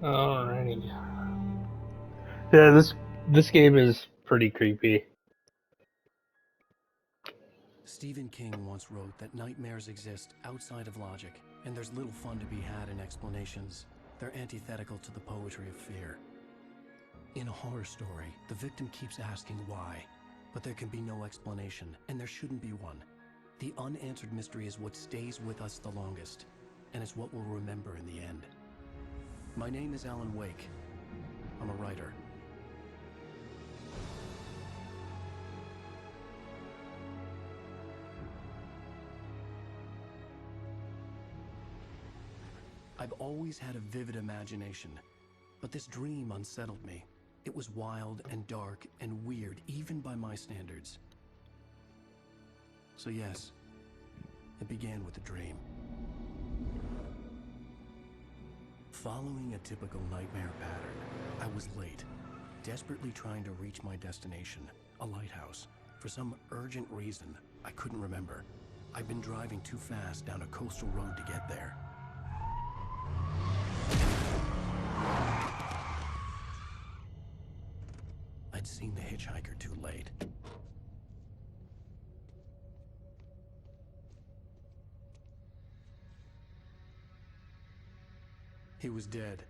Alrighty. Yeah, this game is pretty creepy. Stephen King once wrote that nightmares exist outside of logic, and there's little fun to be had in explanations. They're antithetical to the poetry of fear. In a horror story, the victim keeps asking why, but there can be no explanation, and there shouldn't be one. The unanswered mystery is what stays with us the longest, and it's what we'll remember in the end. My name is Alan Wake. I'm a writer. I've always had a vivid imagination, but this dream unsettled me. It was wild and dark and weird, even by my standards. So yes, it began with a dream. Following a typical nightmare pattern, I was late, desperately trying to reach my destination, a lighthouse. For some urgent reason, I couldn't remember. I'd been driving too fast down a coastal road to get there. I'd seen the hitchhiker too late. He was dead.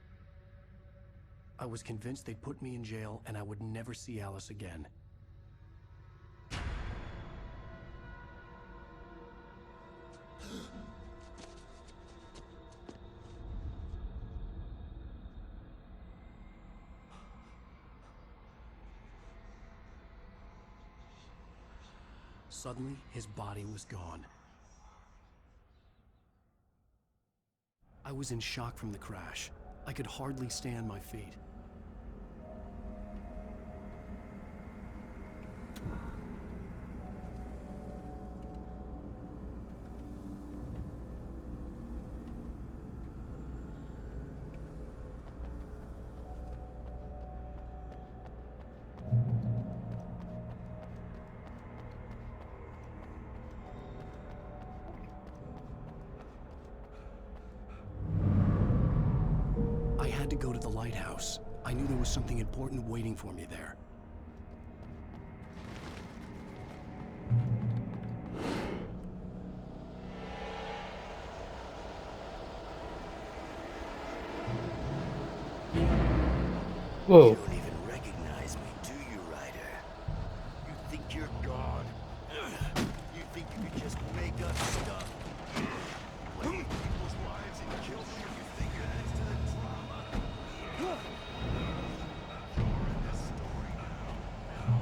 I was convinced they'd put me in jail and I would never see Alice again. Suddenly, his body was gone. I was in shock from the crash. I could hardly stay on my feet. I had to go to the lighthouse. I knew there was something important waiting for me there. Whoa. You don't even recognize me, do you, Ryder? You think you're God? You think you could just make up stuff? Play with people's lives and kill them when you think it adds to the drama? You're in this story now.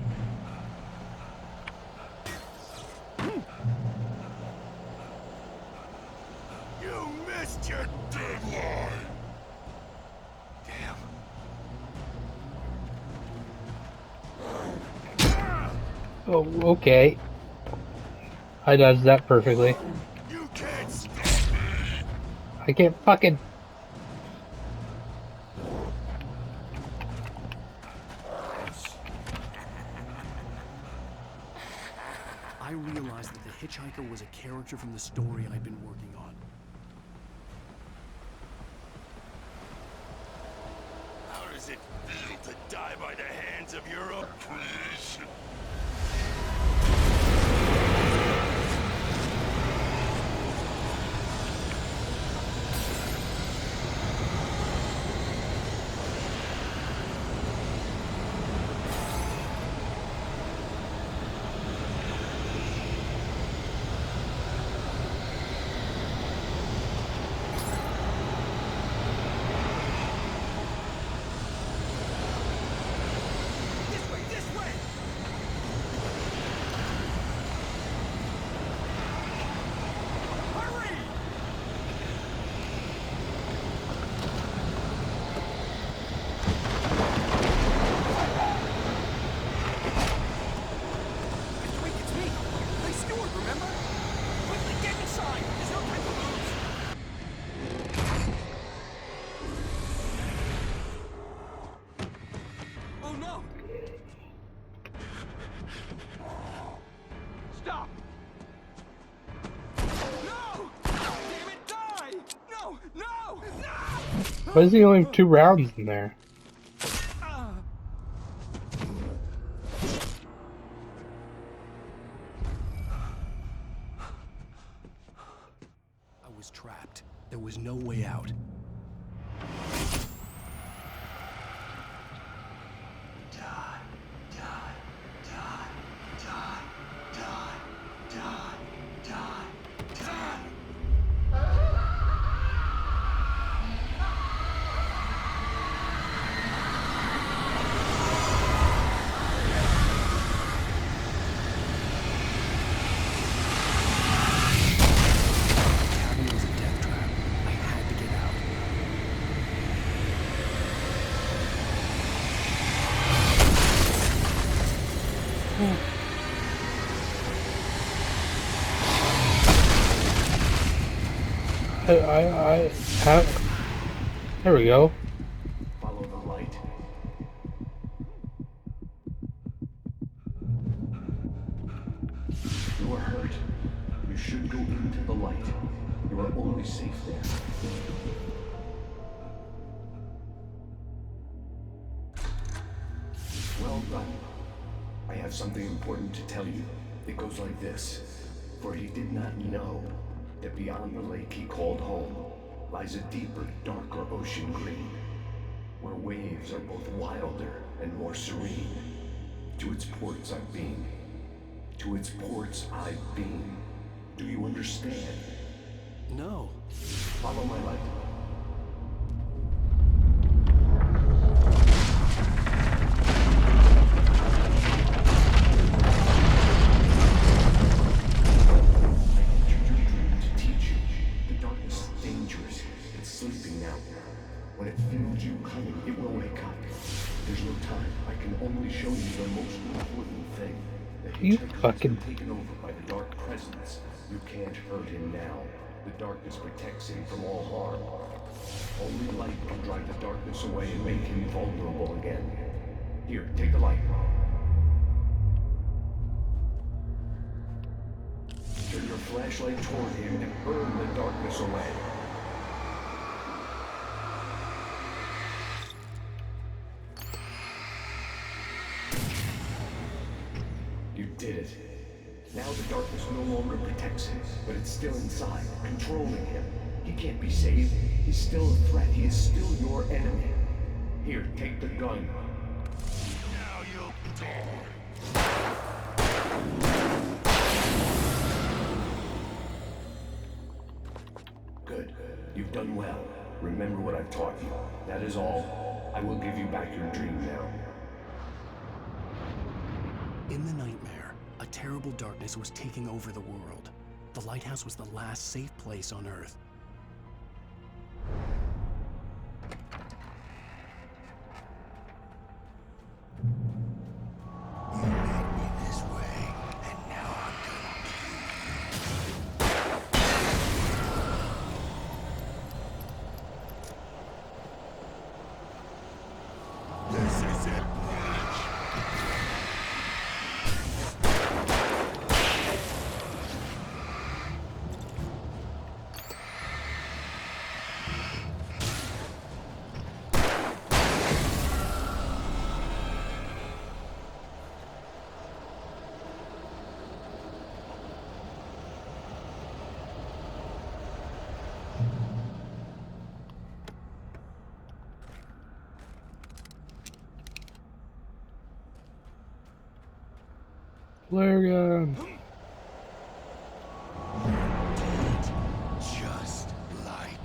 You missed your deadline! Damn. Oh, okay. I dodged that perfectly. You can't stop me! I can't fucking... I realized that the hitchhiker was a character from the story I'd been working on. How does it feel to die by the hands of your oppression? Why is he only 2 rounds in there? I was trapped. There was no way out. There we go. Follow the light. You are hurt. You should go into the light. You are only safe there. Well done. I have something important to tell you. It goes like this. For he did not know that beyond the lake he called home lies a deeper, darker ocean green, where waves are both wilder and more serene. To its ports I've been. To its ports I've been. Do you understand? No. Follow my light. I entered your dream to teach you. The darkness is dangerous. It's sleeping now. When it feels you coming, it will wake up. There's no time. I can only show you the most important thing. The You hitchhiker has fucking- been taken over by the dark presence. You can't hurt him now. The darkness protects him from all harm. Only light can drive the darkness away and make him vulnerable again. Here, take the light. Turn your flashlight toward him and burn the darkness away. You did it. Now the darkness no longer protects him, but it's still inside, controlling him. He can't be saved. He's still a threat. He is still your enemy. Here, take the gun. Now you'll die. Good. You've done well. Remember what I've taught you. That is all. I will give you back your dream now. In the nightmare, a terrible darkness was taking over the world. The lighthouse was the last safe place on Earth. You made me this way, and now I'm gonna This is it, Blanche. Flare gun. Just like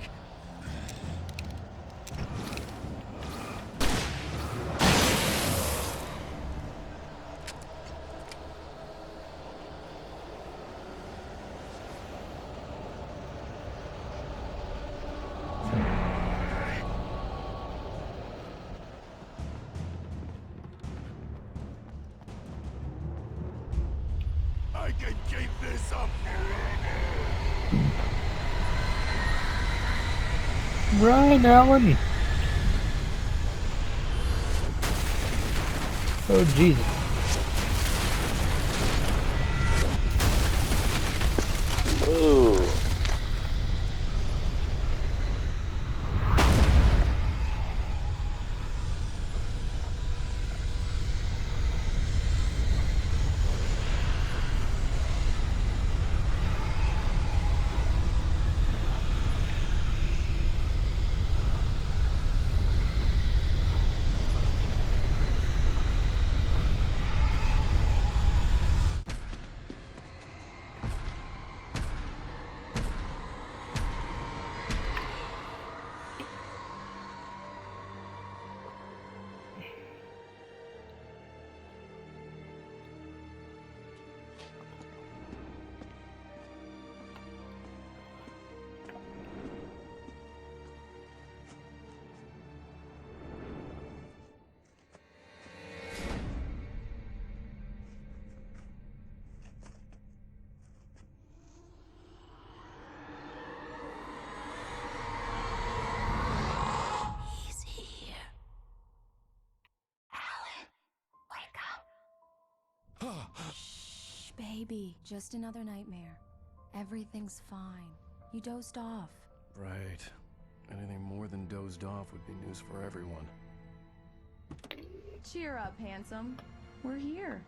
I can keep this up forever. Run, Alan. Oh, Jesus. Ooh. baby, just another nightmare. Everything's fine. You dozed off. Right. Anything more than dozed off would be news for everyone. Cheer up, handsome. We're here.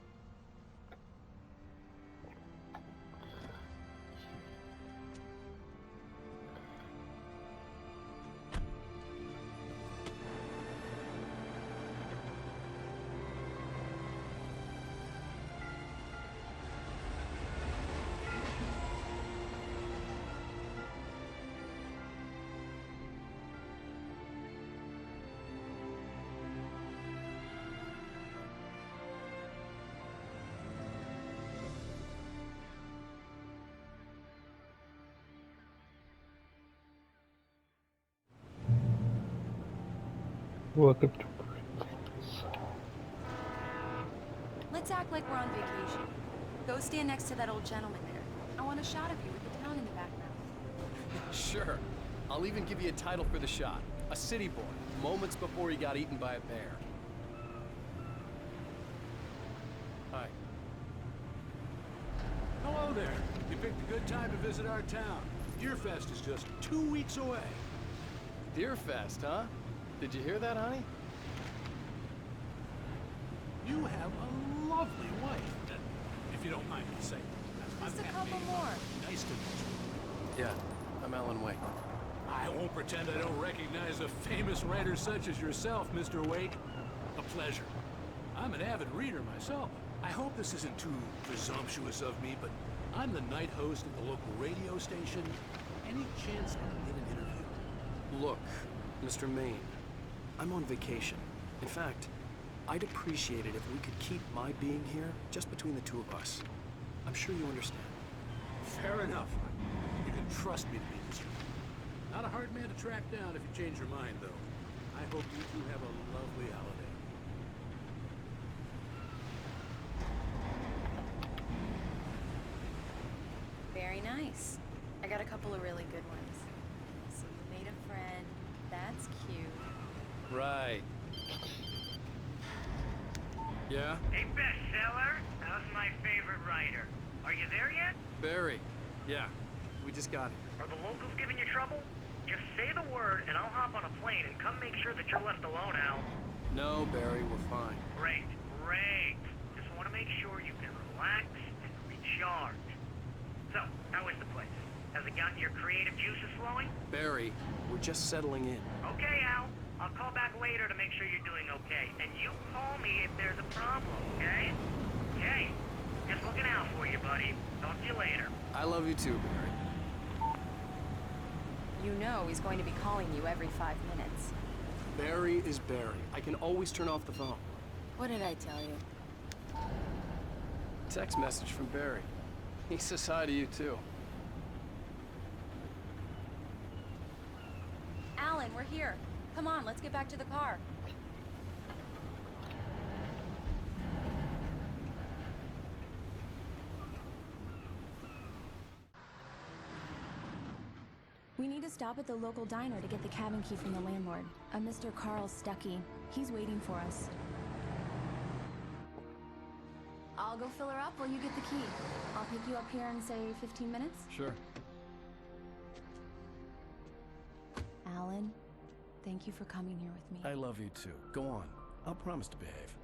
Welcome to Let's act like we're on vacation. Go stand next to that old gentleman there. I want a shot of you with the town in the background. Sure. I'll even give you a title for the shot. A city boy, moments before he got eaten by a bear. Hi. Hello there. You picked a good time to visit our town. Deerfest is just 2 weeks away. Deerfest, huh? Did you hear that, honey? You have a lovely wife, if you don't mind me saying. Just I'm a Happy. couple more. Nice to meet you. Yeah, I'm Alan Wake. I won't pretend I don't recognize a famous writer such as yourself, Mr. Wake. A pleasure. I'm an avid reader myself. I hope this isn't too presumptuous of me, but I'm the night host at the local radio station. Any chance I can get an interview? Look, Mr. Maine, I'm on vacation. In fact, I'd appreciate it if we could keep my being here just between the two of us. I'm sure you understand. Fair enough. You can trust me to be discreet. Not a hard man to track down if you change your mind, though. I hope you two have a lovely holiday. Very nice. I got a couple of really good ones. So you made a friend. That's cute. Right. Yeah? Hey, bestseller, how's my favorite writer? Are you there yet? Barry. Yeah, we just got here. Are the locals giving you trouble? Just say the word and I'll hop on a plane and come make sure that you're left alone, Al. No, Barry, we're fine. Great, great. Just want to make sure you can relax and recharge. So, how is the place? Has it gotten your creative juices flowing? Barry, we're just settling in. Okay, Al. I'll call back later to make sure you're doing okay. And you call me if there's a problem, okay? Okay. Just looking out for you, buddy. Talk to you later. I love you too, Barry. You know he's going to be calling you every 5 minutes. Barry is Barry. I can always turn off the phone. What did I tell you? Text message from Barry. He says hi to you too. Alan, we're here. Come on, let's get back to the car. We need to stop at the local diner to get the cabin key from the landlord, a Mr. Carl Stuckey. He's waiting for us. I'll go fill her up while you get the key. I'll pick you up here in, say, 15 minutes? Sure. Alan, thank you for coming here with me. I love you too. Go on. I'll promise to behave.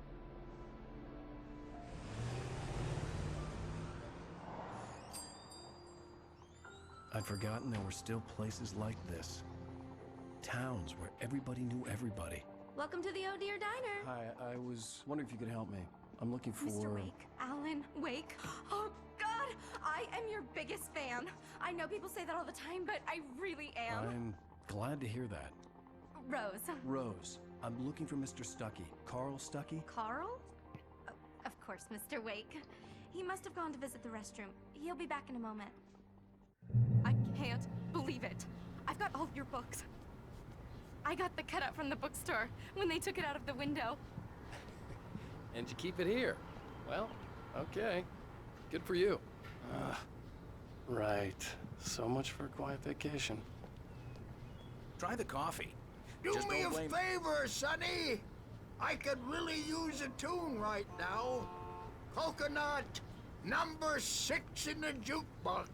I'd forgotten there were still places like this. Towns where everybody knew everybody. Welcome to the Oh Dear Diner. Hi, I was wondering if you could help me. I'm looking for... Mr. Wake, Alan Wake. Oh, God, I am your biggest fan. I know people say that all the time, but I really am. I'm glad to hear that. Rose. Rose, I'm looking for Mr. Stuckey. Carl Stuckey? Carl? Oh, of course, Mr. Wake. He must have gone to visit the restroom. He'll be back in a moment. I can't believe it. I've got all your books. I got the cutout from the bookstore when they took it out of the window. And you keep it here. Well, okay. Good for you. Right. So much for a quiet vacation. Try the coffee. Do Just me don't a blame- favor, Sonny. I could really use a tune right now. Coconut, Number 6 in the jukebox.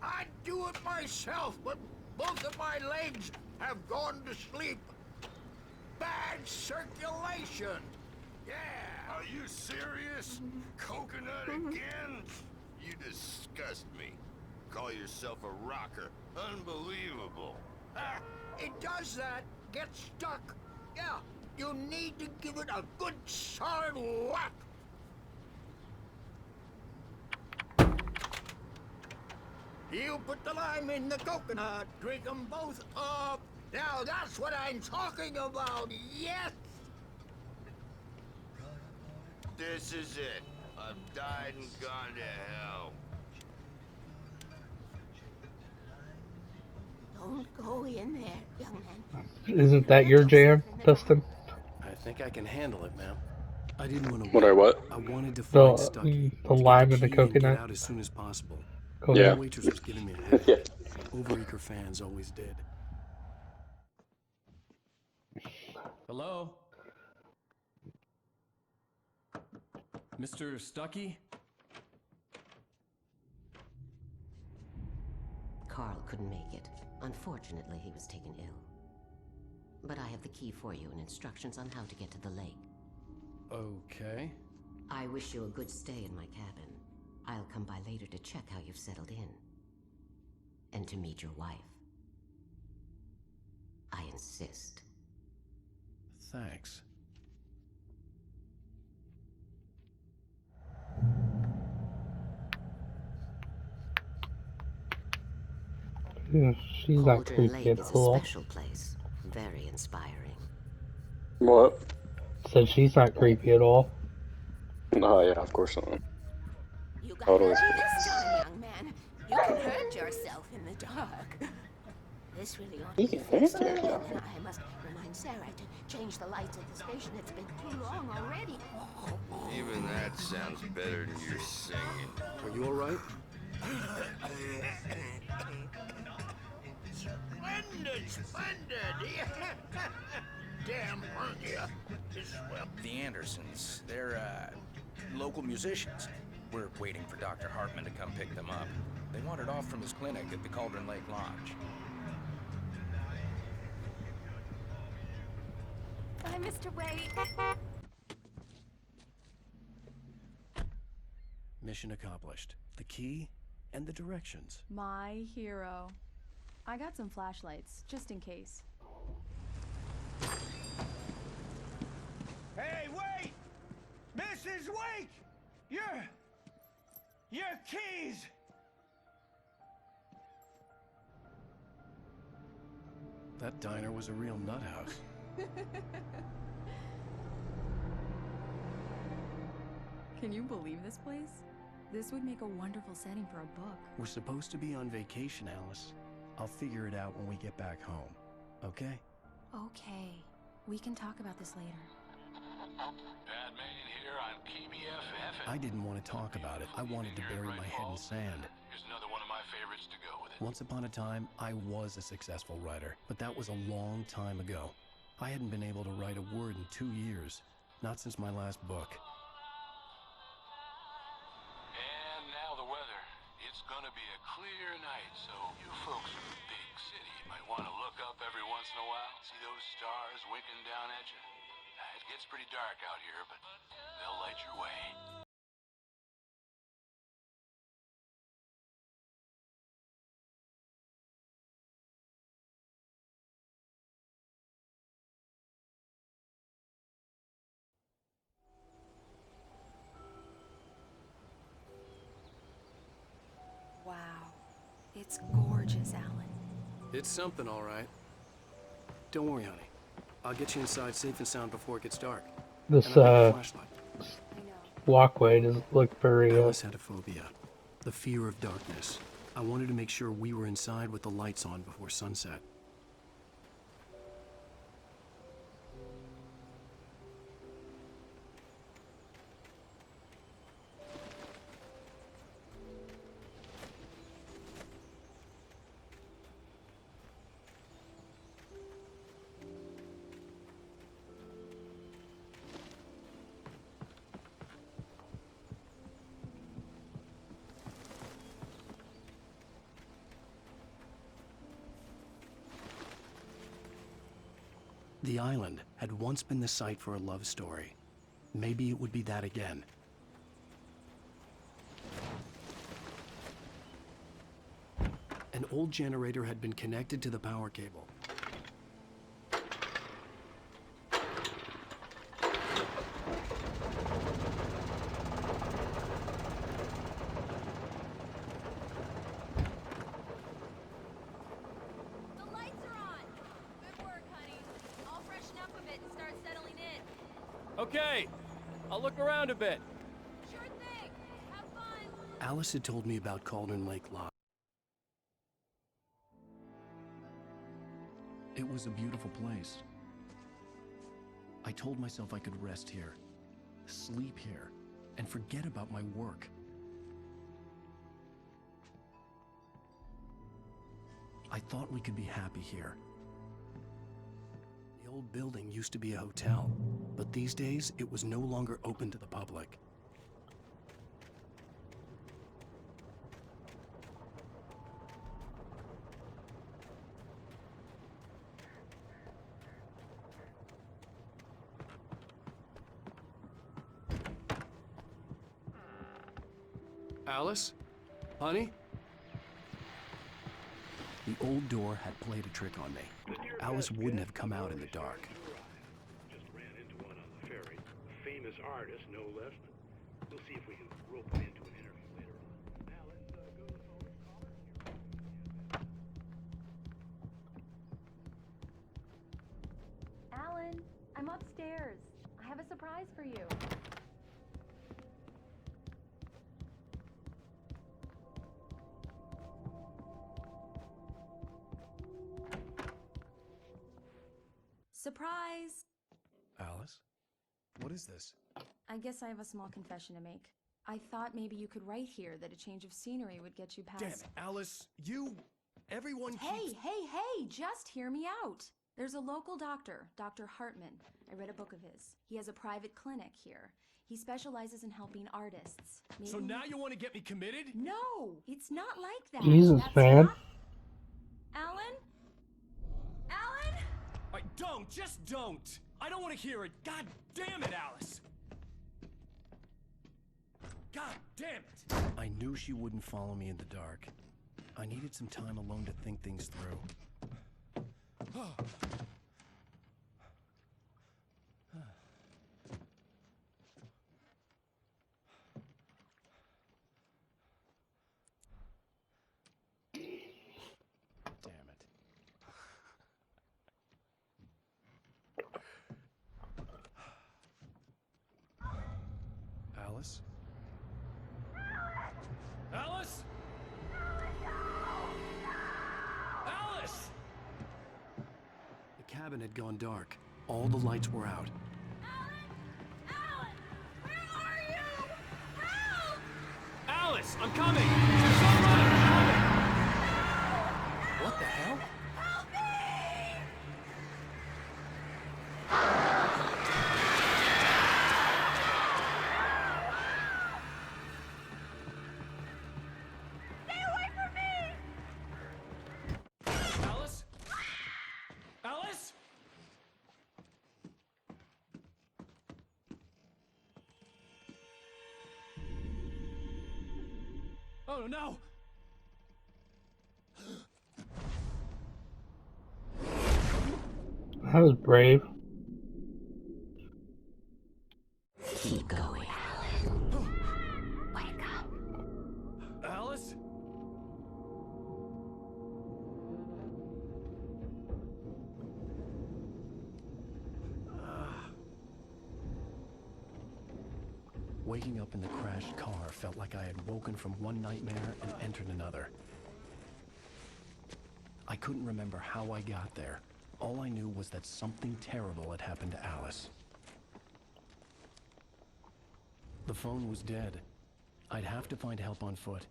I'd do it myself, but both of my legs have gone to sleep. Bad circulation. Yeah. Are you serious? Coconut again? You disgust me. Call yourself a rocker. Unbelievable. Ah, it does that. Get stuck. Yeah, you need to give it a good solid whack. You put the lime in the coconut, drink them both up. Now that's what I'm talking about, yes! This is it. I've died and gone to hell. Don't go in there, young man. Isn't that your jam, Dustin? I think I can handle it, ma'am. I didn't want to What I what? I wanted to The, find Stucky. the to get lime and the key and get coconut? out as soon as possible. Coconut. The waitress was giving me a headache. Yeah. Overeager fans always did. Hello? Mr. Stucky? Carl couldn't make it. Unfortunately, he was taken ill. But I have the key for you and instructions on how to get to the lake. Okay. I wish you a good stay in my cabin. I'll come by later to check how you've settled in. And to meet your wife. I insist. Thanks. Yeah, she's not Cauldron creepy Lake at is a all. special place. Very inspiring. What? Said she's not creepy at all. Oh yeah, of course not. You got Totally. lucky this time, young man. You can hurt yourself in the dark. This really ought to You be can fixed. hurt And yourself. I must remind Sarah to change the lights at the station. It's been too long already. Even that sounds better than your singing. Are you alright? Splendid, splendid! Damn hernia. Well, The Andersons, they're, local musicians. We're waiting for Dr. Hartman to come pick them up. They wandered off from his clinic at the Cauldron Lake Lodge. Bye, Mr. Wade. Mission accomplished. The key and the directions. My hero. I got some flashlights, just in case. hey, wait! Mrs. Wake! Your keys! That diner was a real nut house. Can you believe this place? This would make a wonderful setting for a book. We're supposed to be on vacation, Alice. I'll figure it out when we get back home. Okay? Okay. We can talk about this later. Batman here on KBFF. I didn't want to talk about it. I wanted to bury my head in sand. Here's another one of my favorites to go with it. Once upon a time, I was a successful writer, but that was a long time ago. I hadn't been able to write a word in 2 years. Not since my last book. And now the weather. It's gonna be a clear night, so you folks in the big city might want to look up every once in a while. See those stars winking down at you? It gets pretty dark out here, but they'll light your way. Wow. It's gorgeous, Alan. It's something, all right. Don't worry, honey. I'll get you inside safe and sound before it gets dark. This And I'll bring a flashlight. I know. walkway doesn't look very Alice had a phobia. The fear of darkness. I wanted to make sure we were inside with the lights on before sunset. The island had once been the site for a love story. Maybe it would be that again. An old generator had been connected to the power cable. The lights are on! Good work, honey. I'll freshen up a bit and start settling in. Okay, I'll look around a bit. Sure thing. Have fun. Alice had told me about Cauldron Lake Lodge. It was a beautiful place. I told myself I could rest here, sleep here, and forget about my work. I thought we could be happy here. The old building used to be a hotel, but these days it was no longer open to the public. Alice? Honey? The old door had played a trick on me. Alice wouldn't have come out in the dark. Just ran into one on the ferry. Famous artist, no less. We'll see if we can rope it into an interview later on. Now let's go to the phone and call Alan, I'm upstairs. I have a surprise for you. Surprise! Alice? What is this? I guess I have a small confession to make. I thought maybe you could write here that a change of scenery would get you past... Damn it, Alice, everyone Hey, keeps... hey, just hear me out. There's a local doctor, Dr. Hartman. I read a book of his. He has a private clinic here. He specializes in helping artists. So now you want to get me committed? No, it's not like that. Jesus, That's man. not- Alan? Alan? Just don't! I don't want to hear it! God damn it, Alice! God damn it! I knew she wouldn't follow me in the dark. I needed some time alone to think things through. Damn it. Alice? Alice? Alice! The cabin had gone dark. All the lights were out. Alice, I'm coming! Someone, I'm coming! What the hell? Alice? Alice? Oh no! That was brave. Keep going. Wake up. Alice? Waking up in the crashed car felt like I had woken from one nightmare and entered another. I couldn't remember how I got there. All I knew was that something terrible had happened to Alice. The phone was dead. I'd have to find help on foot.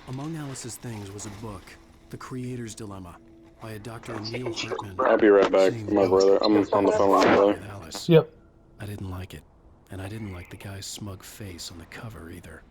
Among Alice's things was a book, The Creator's Dilemma, by a Dr. Emil Hartman. I'll be right back, my brother. I'm on the phone with my brother. Alice. Yep. I didn't like it, and I didn't like the guy's smug face on the cover either.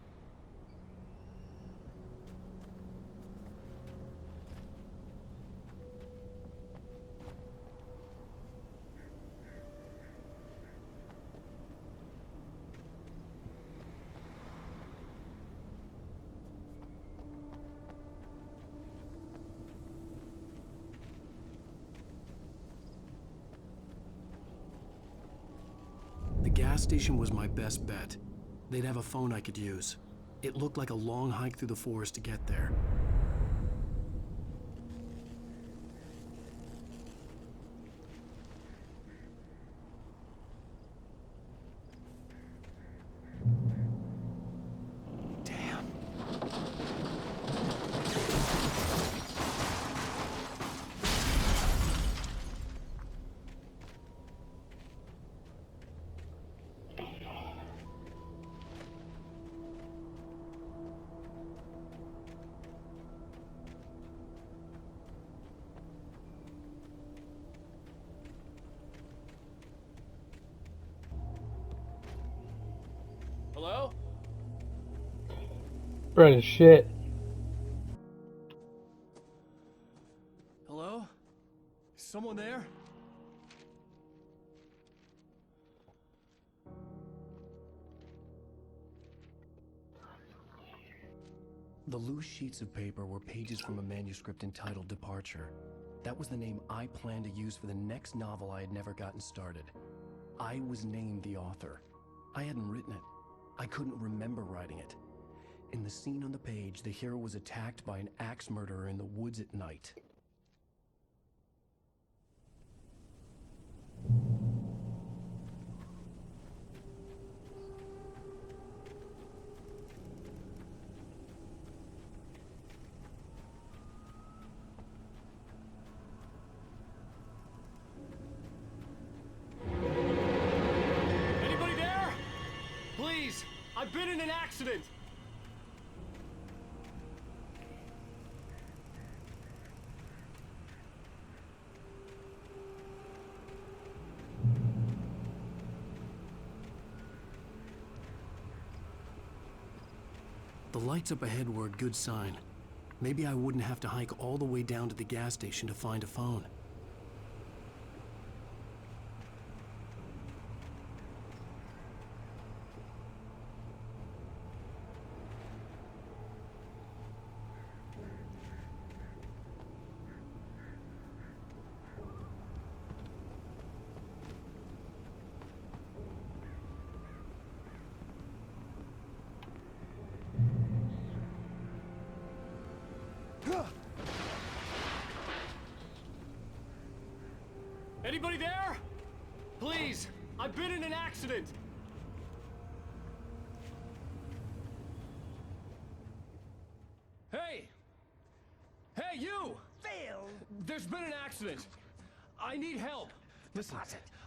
gas station was my best bet. They'd have a phone I could use. It looked like a long hike through the forest to get there. Hello? Bright as shit. Hello? Is someone there? The loose sheets of paper were pages from a manuscript entitled Departure. That was the name I planned to use for the next novel I had never gotten started. I was named the author. I hadn't written it. I couldn't remember writing it. In the scene on the page, the hero was attacked by an axe murderer in the woods at night. Anybody there? Please, I've been in an accident. The lights up ahead were a good sign. Maybe I wouldn't have to hike all the way down to the gas station to find a phone. Anybody there? Please, I've been in an accident. Hey! Hey, you! Phil! There's been an accident. I need help. Listen,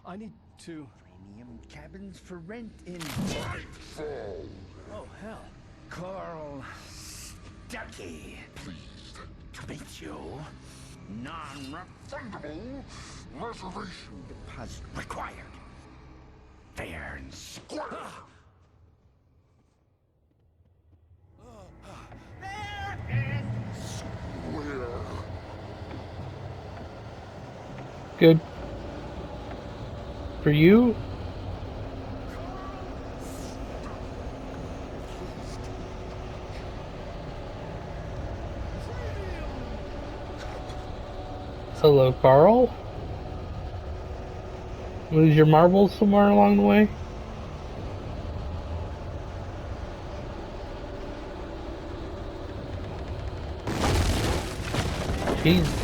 I need to... Premium cabins for rent in Nightfall. Oh, hell. Carl Stuckey. Pleased to meet you. Non-refundable reservation deposit required. Fair and square. Fair and square. Good. For you? Hello, Carl? Lose your marbles somewhere along the way? Jesus.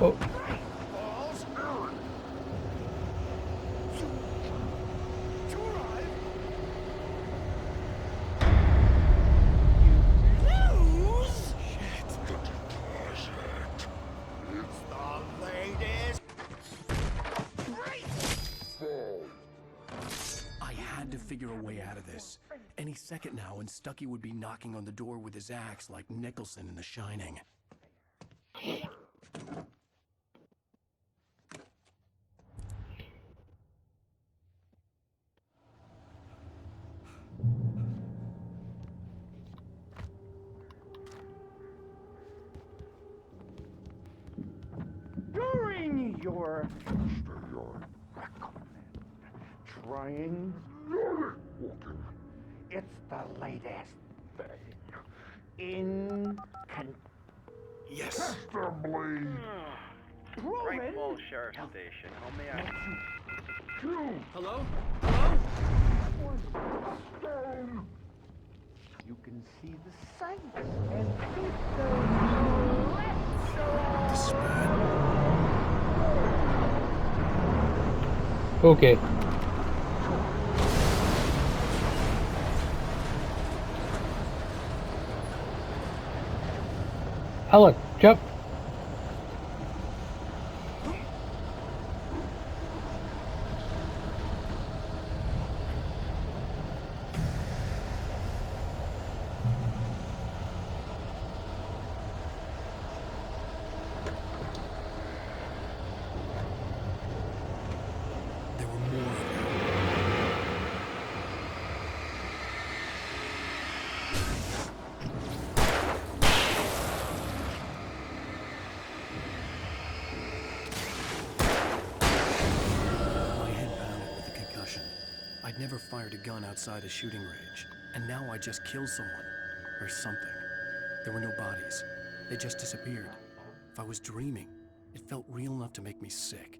Oh. I had to figure a way out of this. Any second now, and Stuckey would be knocking on the door with his axe like Nicholson in The Shining. During your recommend trying walking It's the latest thing. Yes. Right Falls Sheriff Station. How may I? Hello? You can see the sights and keep Okay. Alec, jump. There were more of them. My head pounded with the concussion. I'd never fired a gun outside a shooting range, and now I just killed someone. Or something. There were no bodies. They just disappeared. If I was dreaming, it felt real enough to make me sick.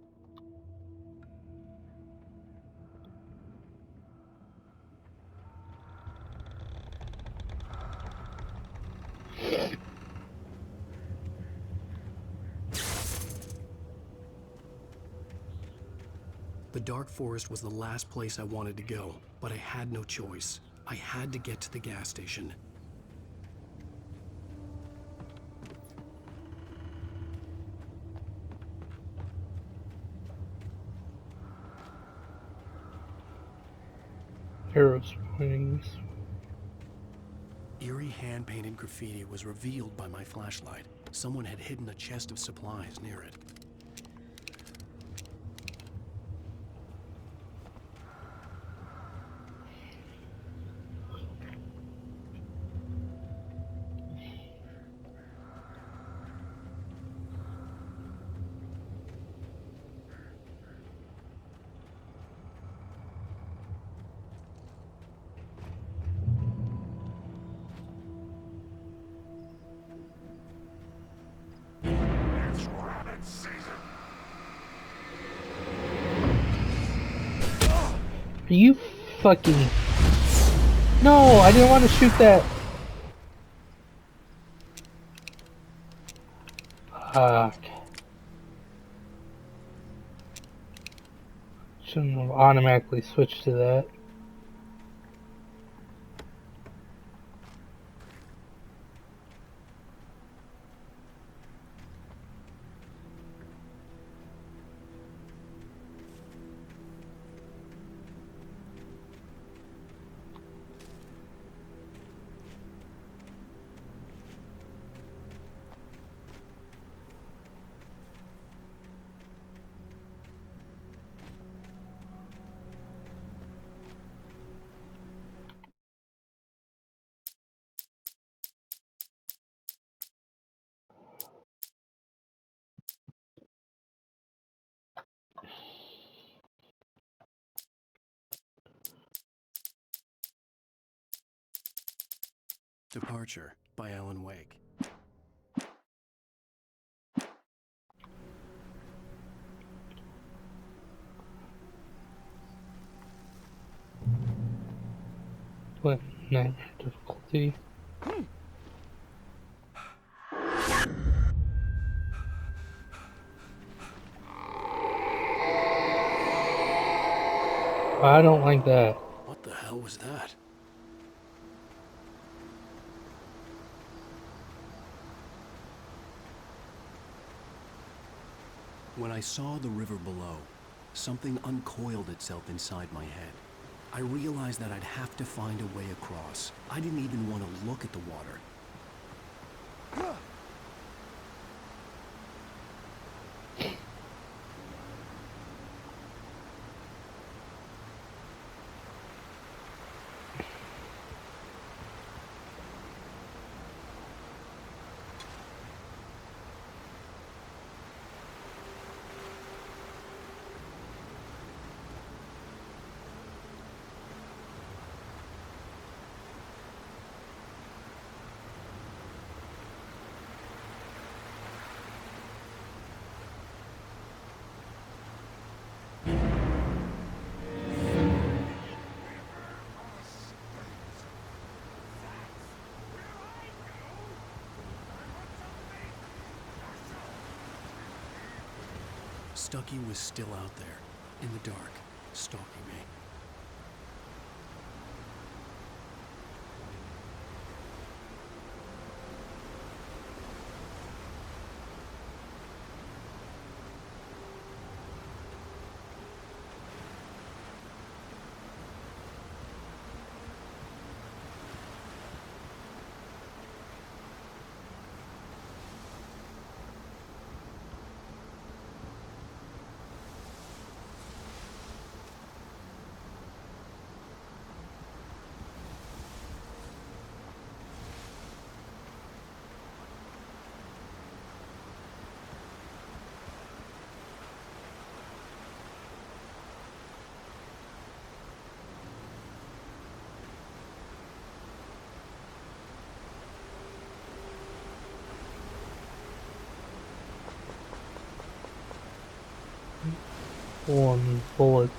The dark forest was the last place I wanted to go, but I had no choice. I had to get to the gas station. Arrows pointing this way. Eerie hand-painted graffiti was revealed by my flashlight. Someone had hidden a chest of supplies near it. Are you fucking... No, I didn't want to shoot that. Shouldn't have automatically switched to that. Departure by Alan Wake. What? Nightmare difficulty. I don't like that. What the hell was that? When I saw the river below, something uncoiled itself inside my head. I realized that I'd have to find a way across. I didn't even want to look at the water. Stucky was still out there, in the dark, stalking me. One bullets.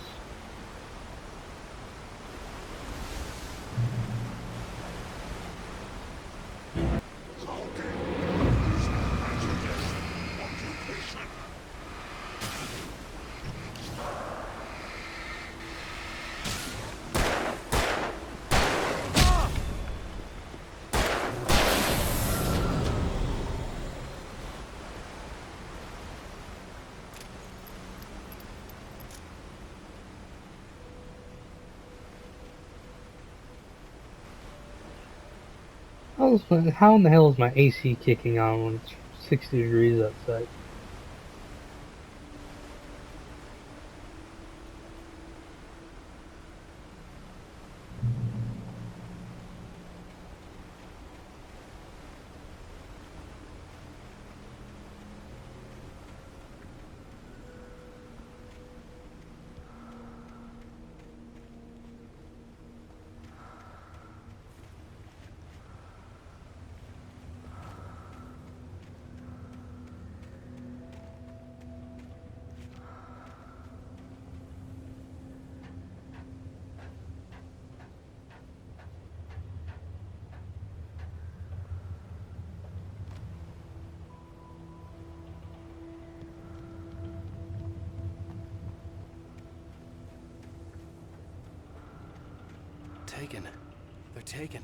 How in the hell is my AC kicking on when it's 60 degrees outside? Taken. They're taken.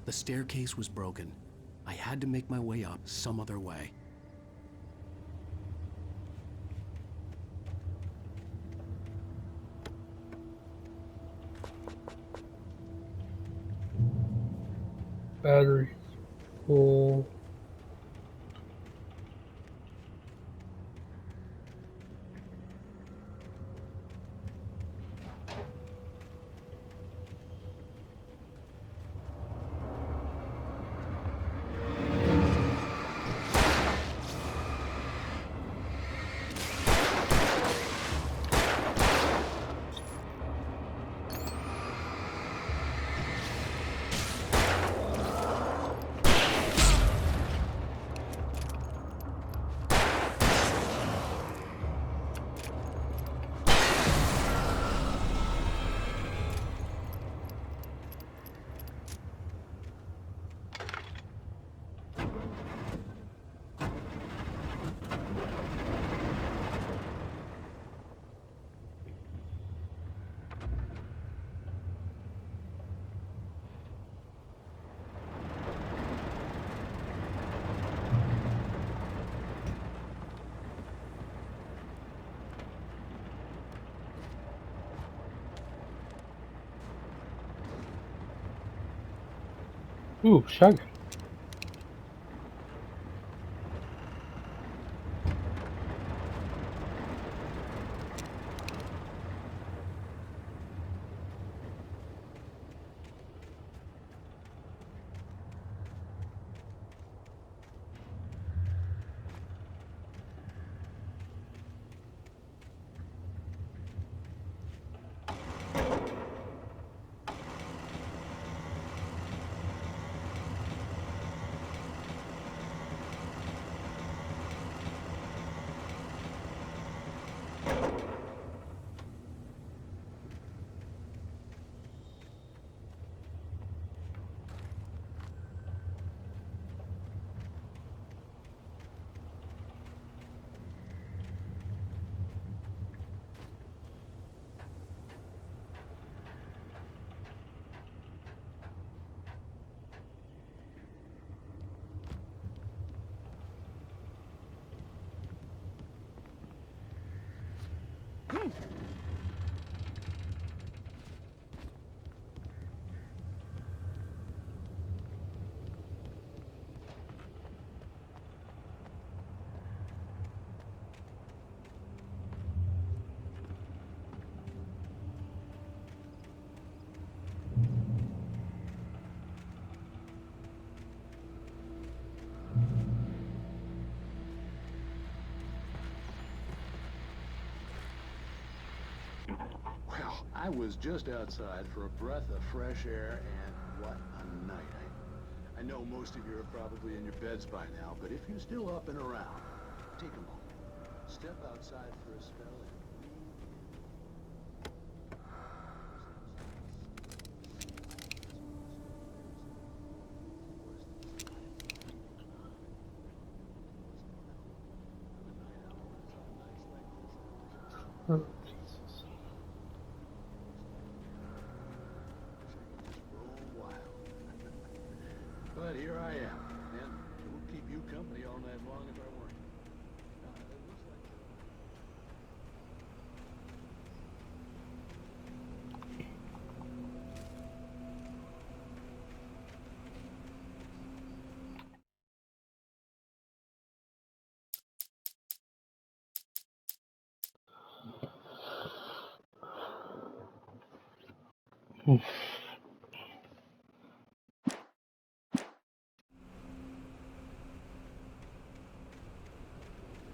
The staircase was broken. I had to make my way up some other way. Battery full. Ooh, shotgun. Well, I was just outside for a breath of fresh air, and what a night. I know most of you are probably in your beds by now, but if you're still up and around, take a moment. Step outside for a spell and Oh, Jesus. But here I am, and it would keep you company all night long if I weren't.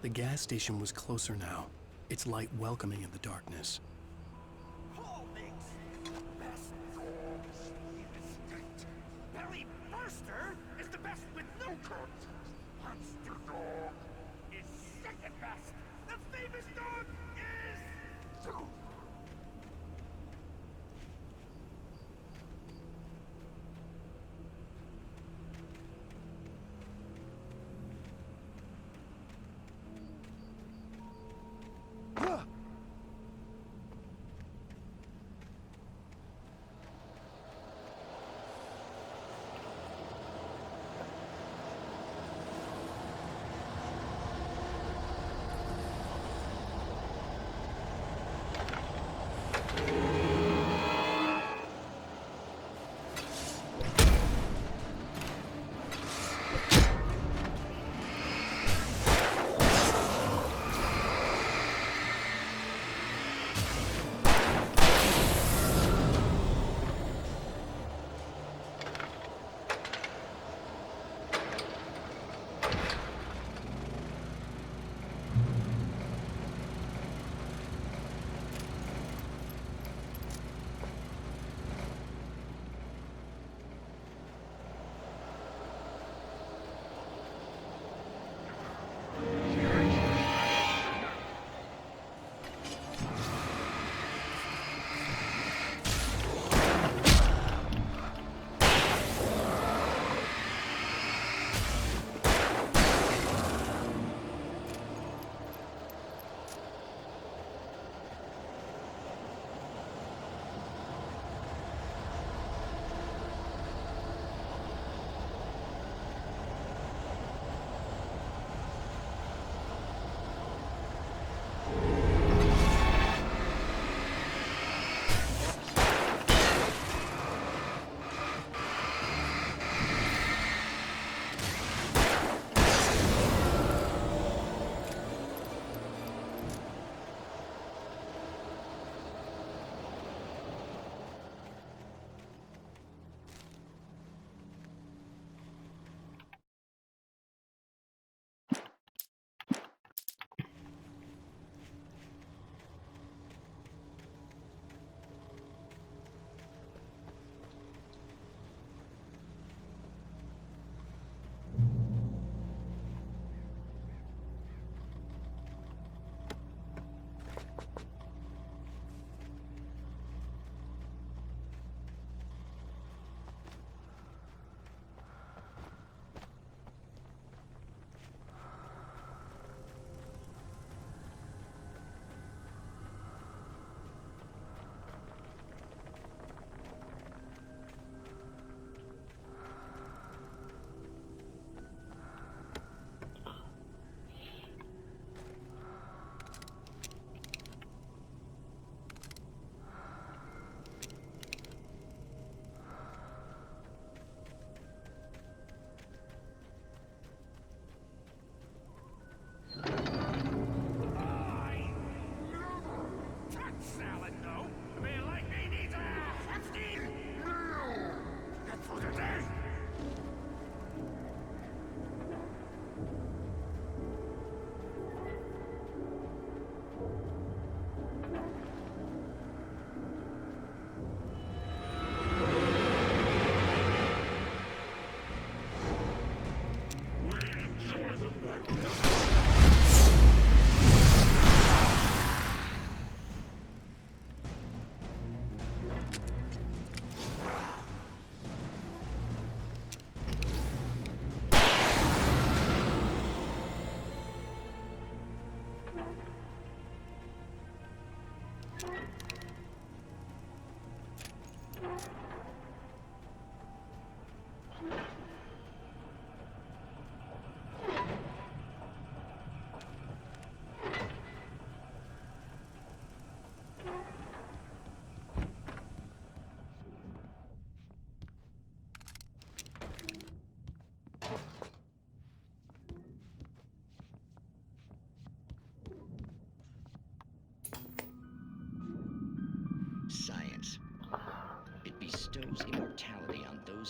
The gas station was closer now, its light welcoming in the darkness. Belly Burster is the best with no cut. Monster Dog is second best. The famous dog is... Zoo.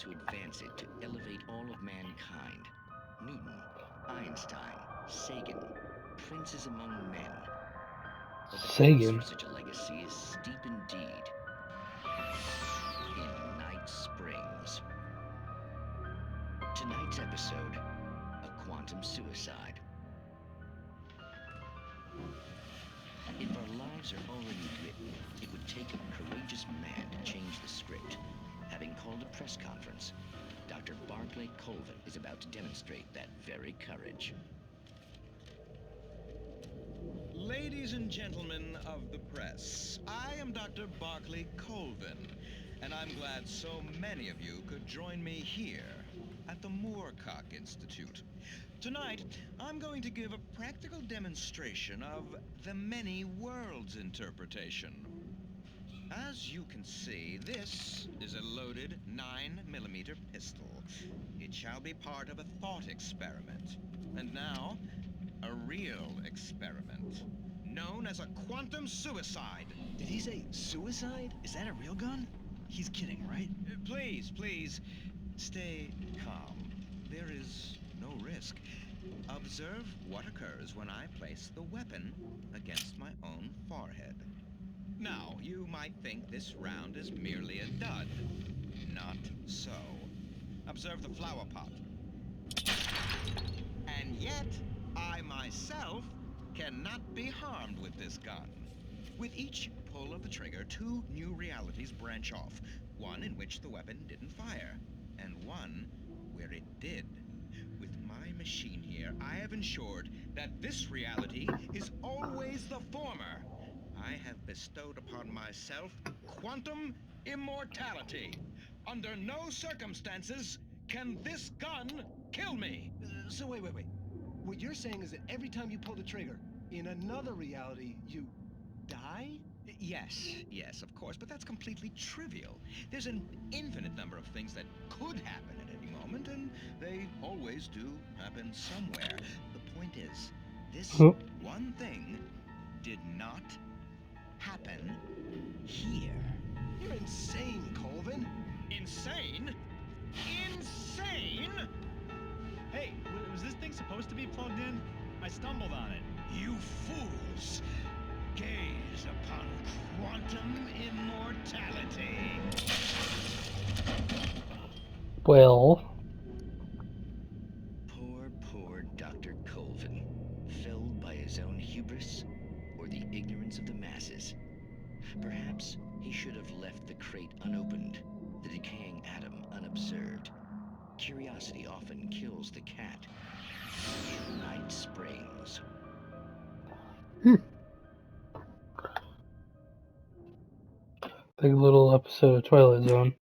those who advance it to elevate all of mankind. Newton, Einstein, Sagan, princes among men. But the Sagan. price for such a legacy is steep indeed. In Night Springs. Tonight's episode, a quantum suicide. If our lives are already written, it would take a courageous man to change the script. Having called a press conference, Dr. Barclay Colvin is about to demonstrate that very courage. Ladies and gentlemen of the press, I am Dr. Barclay Colvin, and I'm glad so many of you could join me here at the Moorcock Institute. Tonight, I'm going to give a practical demonstration of the many worlds interpretation. As you can see, this is a loaded 9mm pistol. It shall be part of a thought experiment. And now, a real experiment, known as a quantum suicide. Did he say suicide? Is that a real gun? He's kidding, right? Please, stay calm. There is no risk. Observe what occurs when I place the weapon against my own forehead. Now, you might think this round is merely a dud. Not so. Observe the flower pot. And yet, I myself cannot be harmed with this gun. With each pull of the trigger, two new realities branch off. One in which the weapon didn't fire, and one where it did. With my machine here, I have ensured that this reality is always the former. I have bestowed upon myself quantum immortality. Under no circumstances can this gun kill me. So wait. What you're saying is that every time you pull the trigger, in another reality, you die? Yes, of course, but that's completely trivial. There's an infinite number of things that could happen at any moment, and they always do happen somewhere. The point is, this one thing did not happen here. You're insane, Colvin. Insane? Insane? Hey, was this thing supposed to be plugged in? I stumbled on it. You fools! Gaze upon quantum immortality. Well. Poor Dr. Colvin, felled by his own hubris or the ignorance of the masses. Perhaps he should have left the crate unopened, the decaying atom unobserved. Curiosity often kills the cat. In Night Springs. Like a little episode of Twilight Zone.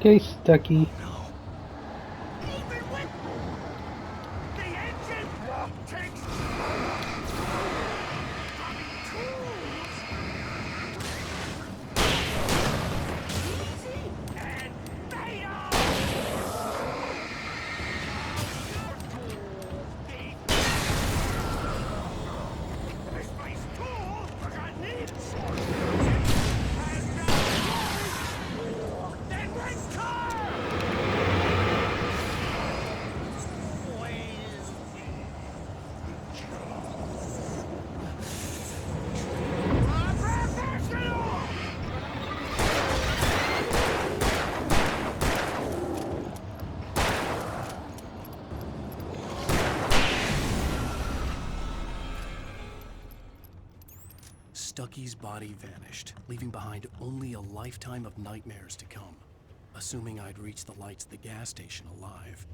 Okay, Stucky. Stucky's body vanished, leaving behind only a lifetime of nightmares to come, assuming I'd reach the lights of the gas station alive.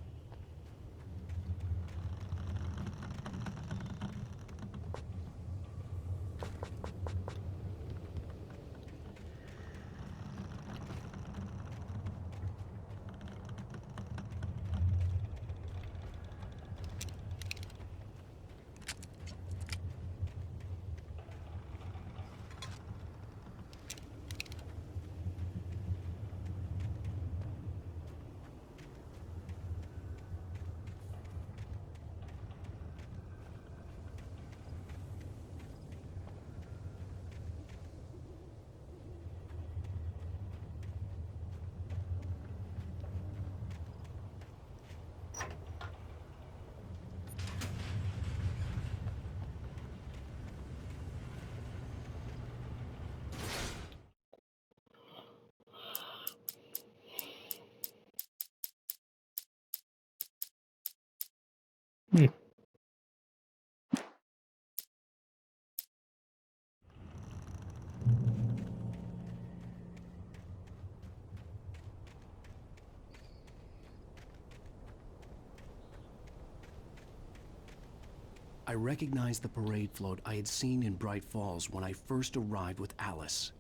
I recognized the parade float I had seen in Bright Falls when I first arrived with Alice.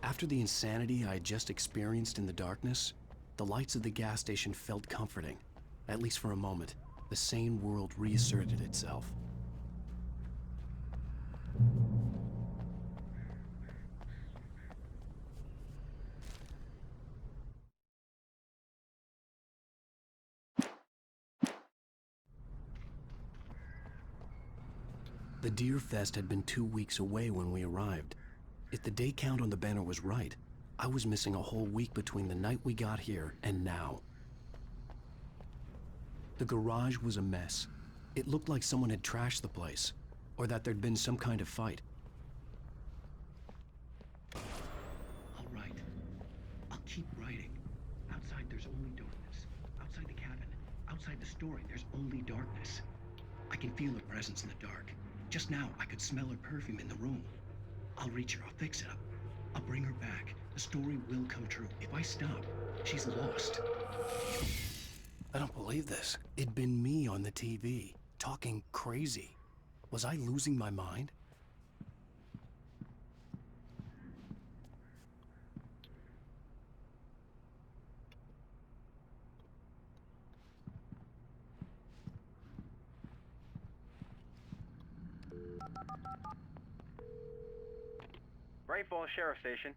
After the insanity I had just experienced in the darkness, the lights of the gas station felt comforting. At least for a moment, the sane world reasserted itself. The Deer Fest had been 2 weeks away when we arrived. If the day count on the banner was right, I was missing a whole week between the night we got here and now. The garage was a mess. It looked like someone had trashed the place, or that there'd been some kind of fight. All right. I'll keep writing. Outside there's only darkness. Outside the cabin, outside the story, there's only darkness. I can feel her presence in the dark. Just now, I could smell her perfume in the room. I'll reach her, I'll fix it up. I'll bring her back. The story will come true. If I stop, she's lost. I don't believe this. It'd been me on the TV, talking crazy. Was I losing my mind? Bright Falls Sheriff Station.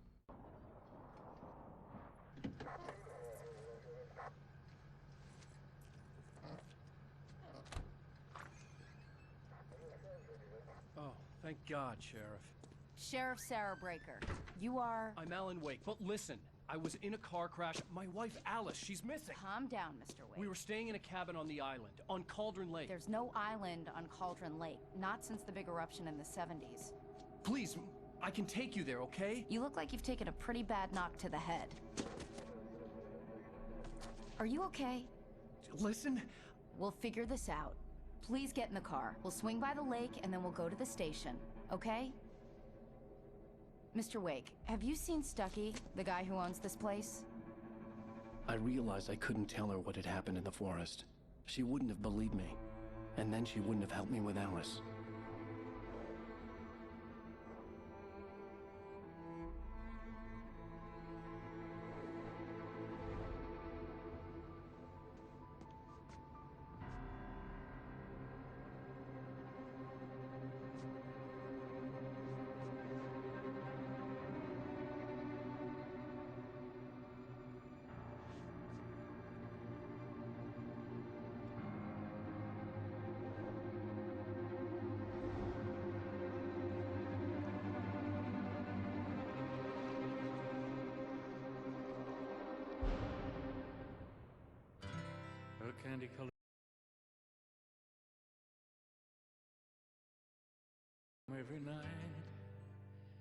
Oh, thank God, Sheriff. Sheriff Sarah Breaker, you are... I'm Alan Wake, but listen, I was in a car crash. My wife, Alice, she's missing. Calm down, Mr. Wake. We were staying in a cabin on the island, on Cauldron Lake. There's no island on Cauldron Lake, not since the big eruption in the 70s. Please, I can take you there, okay? You look like you've taken a pretty bad knock to the head. Are you okay? Listen. We'll figure this out. Please get in the car. We'll swing by the lake and then we'll go to the station, okay? Mr. Wake, have you seen Stucky, the guy who owns this place? I realized I couldn't tell her what had happened in the forest. She wouldn't have believed me. And then she wouldn't have helped me with Alice. Candy color every night.